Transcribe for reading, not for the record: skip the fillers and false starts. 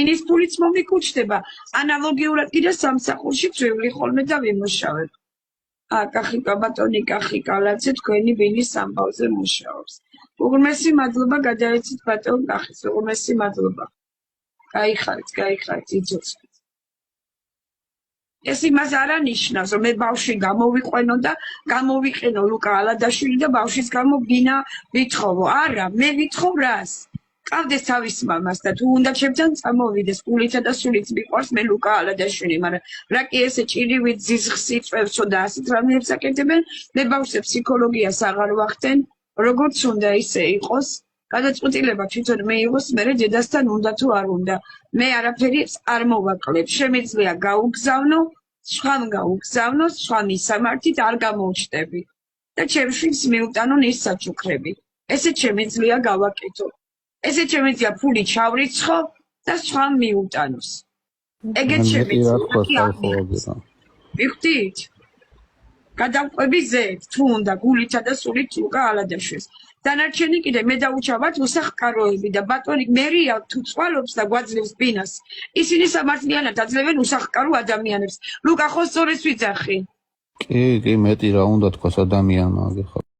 ღვინის ფულიც მომიკუჩდება. ანალოგიურად კიდე სამსახურში წვივლი ხოლმე და ვიმუშავებ. კახიკა ბატონი კახიკა ლაცე თქვენი ბინის ამბავზე მუშაობს. უღრმესი მადლობა გადაეცით ბატონ კახის, უღრმესი მადლობა. გაიხარეთ, იცოცხლეთ. ეს იმას არ ანიშნავს, რომ მე ბავშვი გამოვიყვენო და გამოვიყენო ლუკა ალადაშვილი და ბავშვის გამო ბინა ვითხოვო. არა, მე ვითხოვ რას? ყავდეს თავის მამას და თუ უნდა ჩემთან წამოვიდეს, გულითა და სულით მიყვარს მე ლუკა ალადაშვილი, მაგრამ რა კი ესე ჭირივით ზიზღს იწევსო და ასეთ რამეებს აკეთებენ, მე ბავშვს ფსიქოლოგიას აღარ ვახდენ, როგორც უნდა ისე იყოს. გადაწყვეტილება თვითონ მე იყოს, მე დედასთან უნდა თუ არ უნდა. მე არაფერი არ მოვაკლებ. შემიძლია გაუგზავნო, სხვამ გაუგზავნოს, სხვა მისამართით არ გამოუჩნდები. და ჩემ შვილს მიუტანო ის საჩუქრები. ესე შემიძლია გავაკეთო. ესე შემიძლია ფული ჩავრიცხო და სხვამ მიუტანოს. ეგეც შემიძლია. მივხვდით? გადავყვები ზედ, თუ უნდა გულითა და სულით ლუკა ალადაშვილს. დანარჩენი კიდე მე დაუჩავად უსახკაროები და ბატონი მერია თუ წვალობს და გვაძლევს ბინას. ისინი სამართლიანად აძლევენ უსახკარო ადამიანებს. ლუკა ხო სწორეს ვიძახი? კი, მეტი რა უნდა თქვას ადამიანმა, ხო.